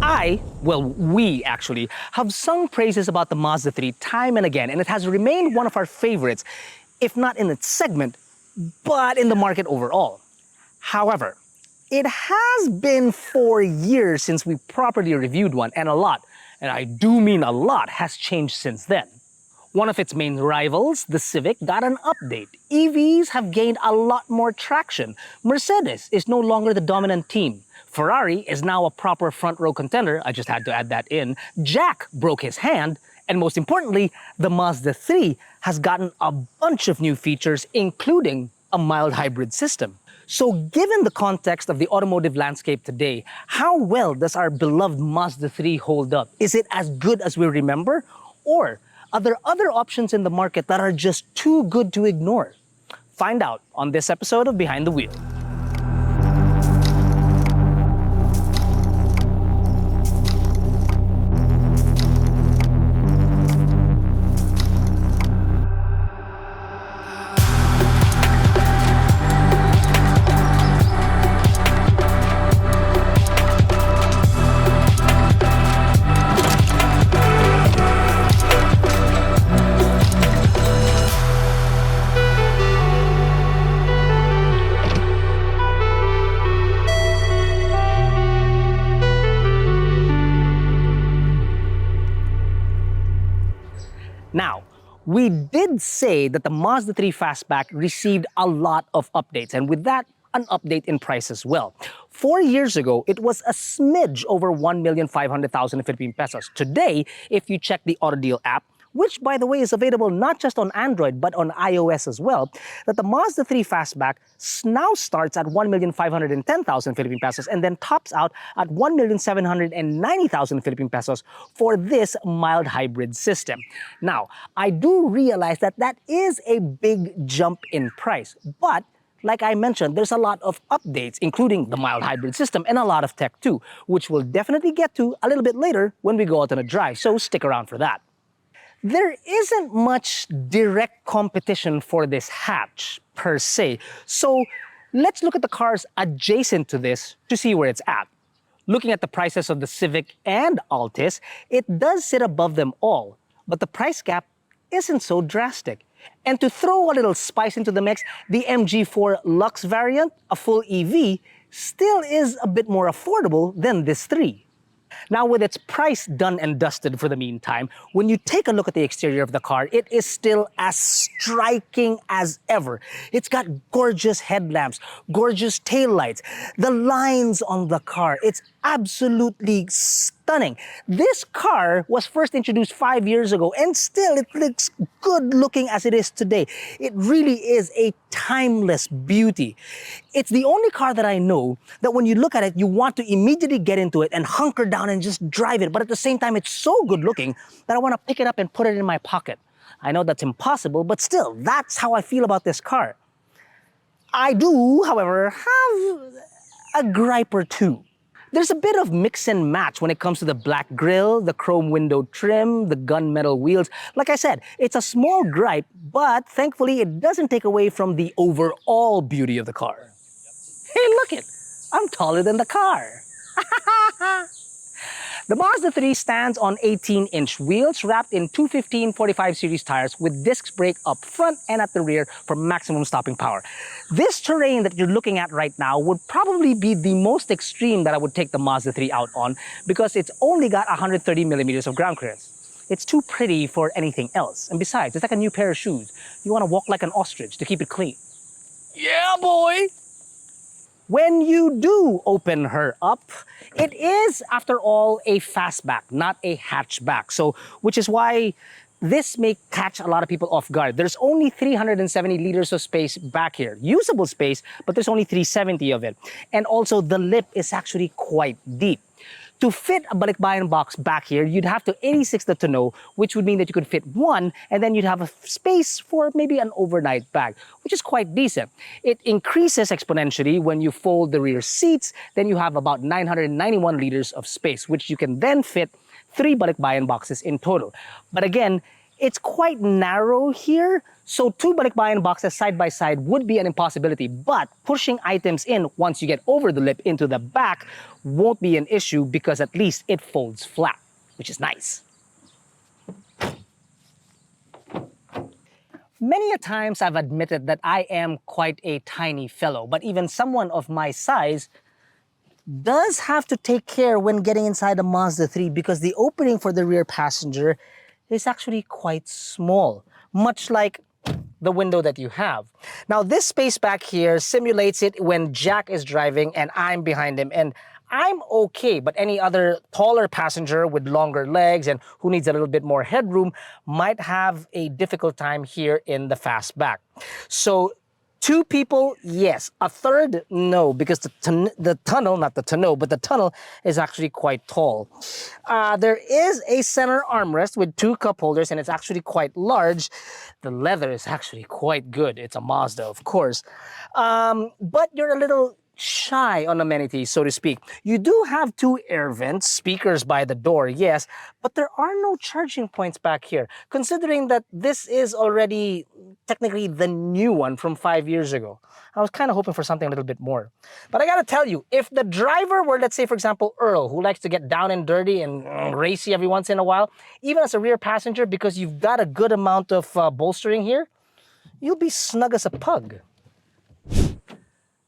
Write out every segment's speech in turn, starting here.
We actually, have sung praises about the Mazda 3 time and again, and it has remained one of our favorites, if not in its segment, but in the market overall. However, it has been 4 years since we properly reviewed one, and a lot, and I do mean a lot, has changed since then. One of its main rivals, the Civic, got an update. EVs have gained a lot more traction. Mercedes is no longer the dominant team. Ferrari is now a proper front row contender. I just had to add that in. Jack broke his hand. And most importantly, the Mazda 3 has gotten a bunch of new features, including a mild hybrid system. So given the context of the automotive landscape today, how well does our beloved Mazda 3 hold up? Is it as good as we remember? Or are there other options in the market that are just too good to ignore? Find out on this episode of Behind the Wheel. Now, we did say that the Mazda 3 Fastback received a lot of updates, and with that, an update in price as well. 4 years ago, it was a smidge over 1,500,000 Philippine pesos. Today, if you check the Autodeal app, which by the way is available not just on Android but on iOS as well, that the Mazda 3 Fastback now starts at 1,510,000 Philippine pesos and then tops out at 1,790,000 Philippine pesos for this mild hybrid system. Now, I do realize that that is a big jump in price, but like I mentioned, there's a lot of updates, including the mild hybrid system and a lot of tech too, which we'll definitely get to a little bit later when we go out on a drive, so stick around for that. There isn't much direct competition for this hatch, per se. So let's look at the cars adjacent to this to see where it's at. Looking at the prices of the Civic and Altis, it does sit above them all, but the price gap isn't so drastic. And to throw a little spice into the mix, the MG4 Lux variant, a full EV, still is a bit more affordable than this 3. Now, with its price done and dusted for the meantime, when you take a look at the exterior of the car, it is still as striking as ever. It's got gorgeous headlamps, gorgeous taillights, the lines on the car. It's absolutely stunning. This car was first introduced 5 years ago and still it looks good looking as it is today. It really is a timeless beauty. It's the only car that I know that when you look at it, you want to immediately get into it and hunker down and just drive it. But at the same time, it's so good looking that I want to pick it up and put it in my pocket. I know that's impossible, but still, that's how I feel about this car. I do, however, have a gripe or two. There's a bit of mix and match when it comes to the black grille, the chrome window trim, the gunmetal wheels. Like I said, it's a small gripe, but thankfully it doesn't take away from the overall beauty of the car. Hey, look it! I'm taller than the car. The Mazda 3 stands on 18-inch wheels wrapped in 215/45 series tires with disc brake up front and at the rear for maximum stopping power. This terrain that you're looking at right now would probably be the most extreme that I would take the Mazda 3 out on because it's only got 130 millimeters of ground clearance. It's too pretty for anything else. And besides, it's like a new pair of shoes. You want to walk like an ostrich to keep it clean. Yeah, boy! When you do open her up, it is, after all, a fastback, not a hatchback. So, which is why this may catch a lot of people off guard. There's only 370 liters of space back here. Usable space, but there's only 370 of it. And also, the lip is actually quite deep. To fit a balikbayan box back here, you'd have to 86 the tonneau, which would mean that you could fit one, and then you'd have a space for maybe an overnight bag, which is quite decent. It increases exponentially when you fold the rear seats, then you have about 991 liters of space, which you can then fit 3 balikbayan boxes in total. But again, It's quite narrow here, so two balikbayan boxes side by side would be an impossibility, but pushing items in once you get over the lip into the back won't be an issue because at least it folds flat, which is nice. Many a times I've admitted that I am quite a tiny fellow, but even someone of my size does have to take care when getting inside a Mazda 3 because the opening for the rear passenger is actually quite small, much like the window that you have. Now this space back here simulates it when Jack is driving and I'm behind him, and I'm okay, but any other taller passenger with longer legs and who needs a little bit more headroom might have a difficult time here in the fastback. So two people, yes. A third, no, because the tunnel, not the tonneau, but the tunnel is actually quite tall. There is a center armrest with two cup holders, and it's actually quite large. The leather is actually quite good. It's a Mazda, of course. But you're a little shy on amenities, so to speak. You do have two air vents, speakers by the door, yes, but there are no charging points back here, considering that this is already technically the new one from 5 years ago. I was kind of hoping for something a little bit more. But I gotta tell you, if the driver were, let's say, for example, Earl, who likes to get down and dirty and racy every once in a while, even as a rear passenger, because you've got a good amount of bolstering here, you'll be snug as a pug.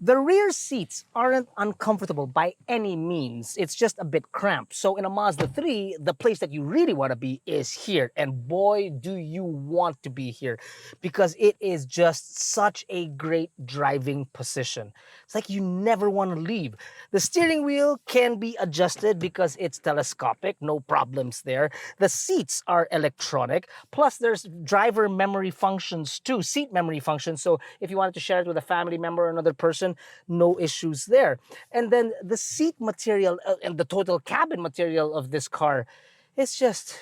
The rear seats aren't uncomfortable by any means. It's just a bit cramped. So in a Mazda 3, the place that you really want to be is here. And boy, do you want to be here, because it is just such a great driving position. It's like you never want to leave. The steering wheel can be adjusted because it's telescopic, no problems there. The seats are electronic, plus there's driver memory functions too, seat memory functions. So if you wanted to share it with a family member or another person, no issues there. And then the seat material and the total cabin material of this car is just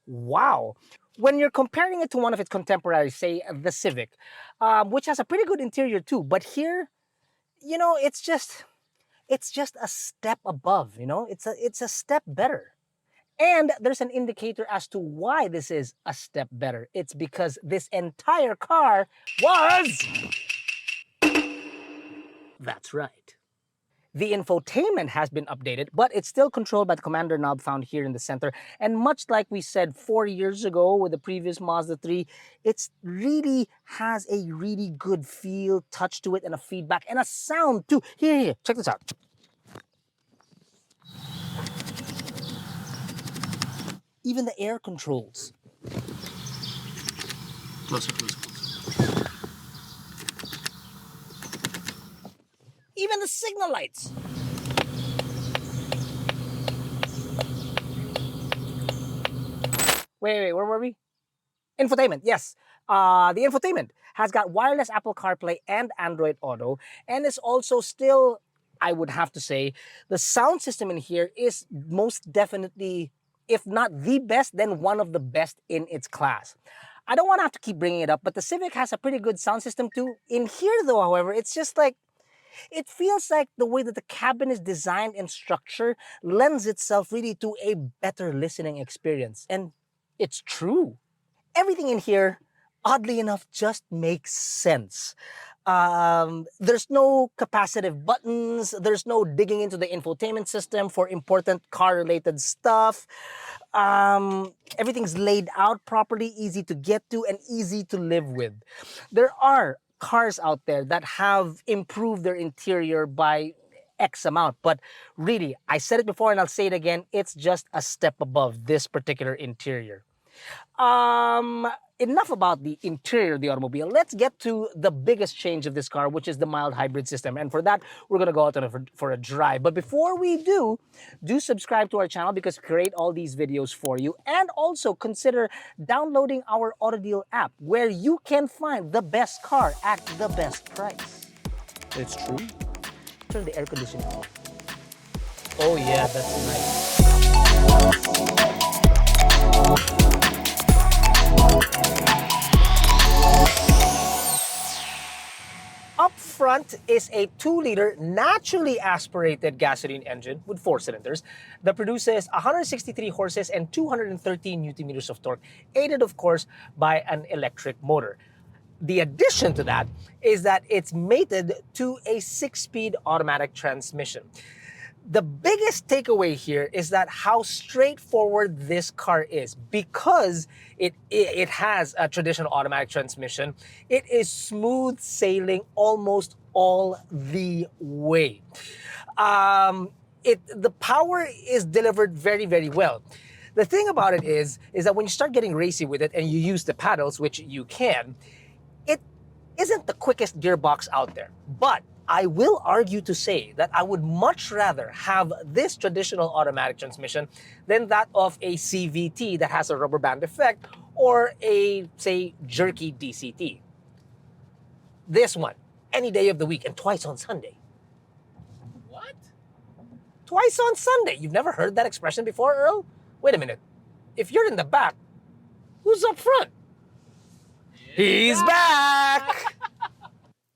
wow. When you're comparing it to one of its contemporaries, say the Civic, which has a pretty good interior too, but here, you know, it's just a step above, you know, it's a step better. And there's an indicator as to why this is a step better. It's because this entire car was... That's right. The infotainment has been updated, but it's still controlled by the commander knob found here in the center. And much like we said 4 years ago with the previous Mazda 3, it really has a really good feel, touch to it, and a feedback, and a sound too. Here, check this out. Even the air controls. Closer. Even the signal lights. Wait, where were we? Infotainment, yes. The infotainment has got wireless Apple CarPlay and Android Auto, and is also still, I would have to say, the sound system in here is most definitely, if not the best, then one of the best in its class. I don't want to have to keep bringing it up, but the Civic has a pretty good sound system too. In here though, however, it's just like, it feels like the way that the cabin is designed and structured lends itself really to a better listening experience. And it's true. Everything in here, oddly enough, just makes sense. There's no capacitive buttons. There's no digging into the infotainment system for important car-related stuff. Everything's laid out properly, easy to get to, and easy to live with. There are cars out there that have improved their interior by X amount, but really, I said it before and I'll say it again, it's just a step above this particular interior. Enough about the interior of the automobile. Let's get to the biggest change of this car, which is the mild hybrid system. And for that, we're going to go out for a drive. But before we do subscribe to our channel because we create all these videos for you. And also consider downloading our AutoDeal app where you can find the best car at the best price. It's true. Turn the air conditioning off. Oh yeah, that's nice. Up front is a 2-liter naturally aspirated gasoline engine with 4 cylinders that produces 163 horses and 213 newton meters of torque, aided of course by an electric motor. The addition to that is that it's mated to a 6-speed automatic transmission. The biggest takeaway here is that how straightforward this car is. Because it has a traditional automatic transmission, it is smooth sailing almost all the way. The power is delivered very, very well. The thing about it is that when you start getting racy with it and you use the paddles, which you can, it isn't the quickest gearbox out there. But I will argue to say that I would much rather have this traditional automatic transmission than that of a CVT that has a rubber band effect or a, say, jerky DCT. This one, any day of the week and twice on Sunday. What? Twice on Sunday? You've never heard that expression before, Earl? Wait a minute. If you're in the back, who's up front? He's back!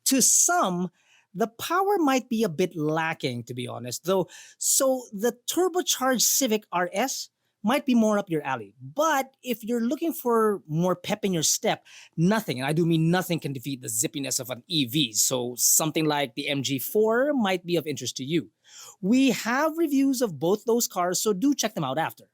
To some, the power might be a bit lacking, to be honest, though. So the turbocharged Civic RS might be more up your alley. But if you're looking for more pep in your step, nothing, and I do mean nothing, can defeat the zippiness of an EV. So something like the MG4 might be of interest to you. We have reviews of both those cars, so do check them out after.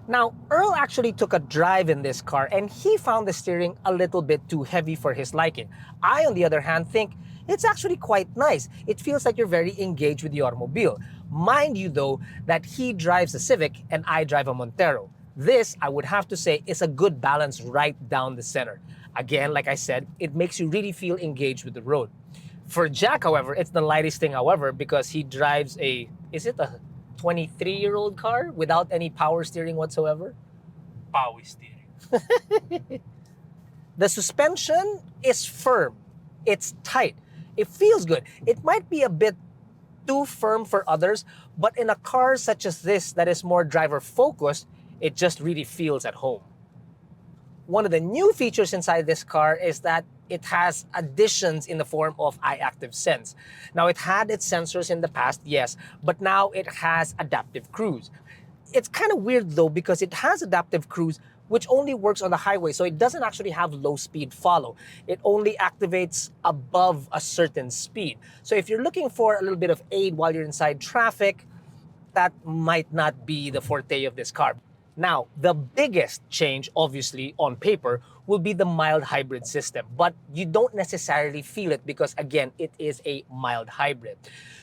Now, Earl actually took a drive in this car and he found the steering a little bit too heavy for his liking. I, on the other hand, think it's actually quite nice. It feels like you're very engaged with the automobile. Mind you though, that he drives a Civic and I drive a Montero. This, I would have to say, is a good balance right down the center. Again, like I said, it makes you really feel engaged with the road. For Jack, however, it's the lightest thing, however, because he drives a 23-year-old car without any power steering whatsoever? Power steering. The suspension is firm. It's tight. It feels good. It might be a bit too firm for others, but in a car such as this that is more driver-focused, it just really feels at home. One of the new features inside this car is that it has additions in the form of iActive Sense. Now, it had its sensors in the past, yes, but now it has adaptive cruise. It's kind of weird though, because it has adaptive cruise, which only works on the highway, so it doesn't actually have low speed follow. It only activates above a certain speed. So if you're looking for a little bit of aid while you're inside traffic, that might not be the forte of this car. Now, the biggest change, obviously, on paper, will be the mild hybrid system. But you don't necessarily feel it because, again, it is a mild hybrid.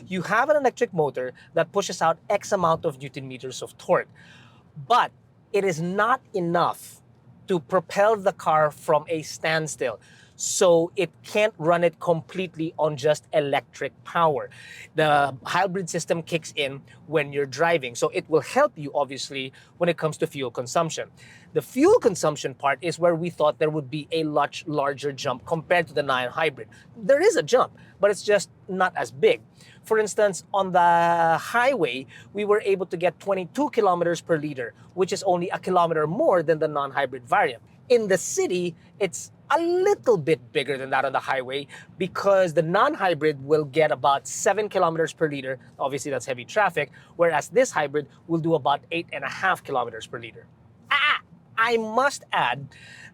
You have an electric motor that pushes out X amount of newton meters of torque. But it is not enough to propel the car from a standstill. So it can't run it completely on just electric power. The hybrid system kicks in when you're driving. So it will help you, obviously, when it comes to fuel consumption. The fuel consumption part is where we thought there would be a much larger jump compared to the non-hybrid. There is a jump, but it's just not as big. For instance, on the highway, we were able to get 22 kilometers per liter, which is only a kilometer more than the non-hybrid variant. In the city, it's a little bit bigger than that on the highway because the non-hybrid will get about 7 kilometers per liter. Obviously, that's heavy traffic, whereas this hybrid will do about 8.5 kilometers per liter. I must add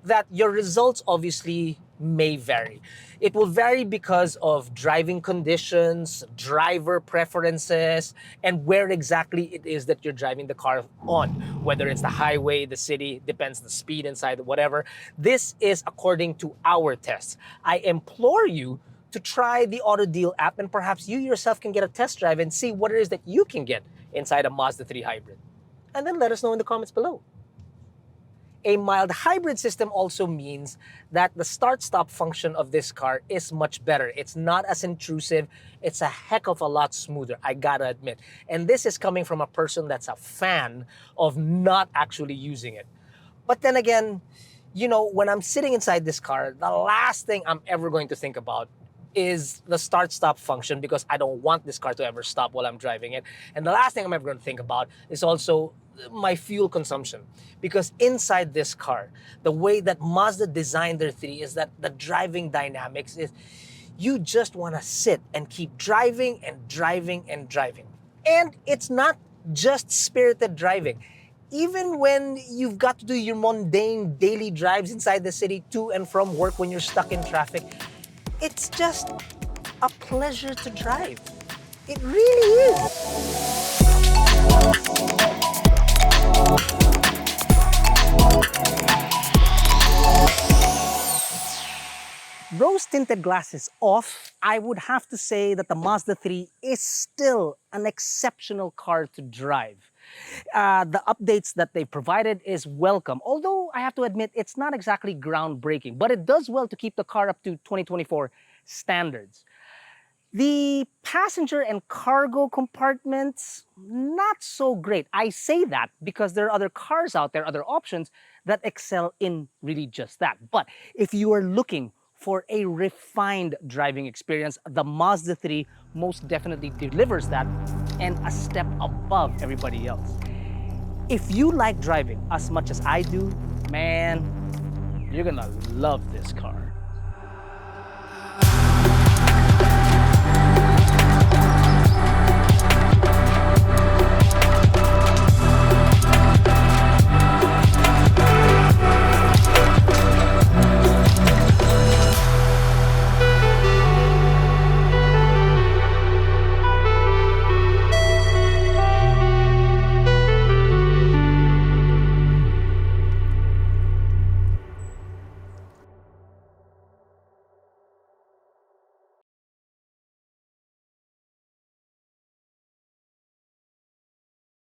that your results obviously may vary. It will vary because of driving conditions, driver preferences, and where exactly it is that you're driving the car on. Whether it's the highway, the city, depends the speed inside, whatever. This is according to our tests. I implore you to try the AutoDeal app, and perhaps you yourself can get a test drive and see what it is that you can get inside a Mazda 3 hybrid. And then let us know in the comments below. A mild hybrid system also means that the start-stop function of this car is much better. It's not as intrusive. It's a heck of a lot smoother, I gotta admit. And this is coming from a person that's a fan of not actually using it. But then again, you know, when I'm sitting inside this car, the last thing I'm ever going to think about is the start-stop function because I don't want this car to ever stop while I'm driving it. And the last thing I'm ever going to think about is also my fuel consumption. Because inside this car, the way that Mazda designed their 3 is that the driving dynamics is, You just want to sit and keep driving and driving and driving. And it's not just spirited driving. Even when you've got to do your mundane daily drives inside the city to and from work when you're stuck in traffic, it's just a pleasure to drive. It really is. Rose-tinted glasses off, I would have to say that the Mazda 3 is still an exceptional car to drive. The updates that they provided is welcome, although I have to admit it's not exactly groundbreaking, but it does well to keep the car up to 2024 standards. The passenger and cargo compartments, not so great. I say that because there are other cars out there, other options that excel in really just that. But if you are looking for a refined driving experience, the Mazda 3 most definitely delivers that and a step above everybody else. If you like driving as much as I do, man, you're gonna love this car.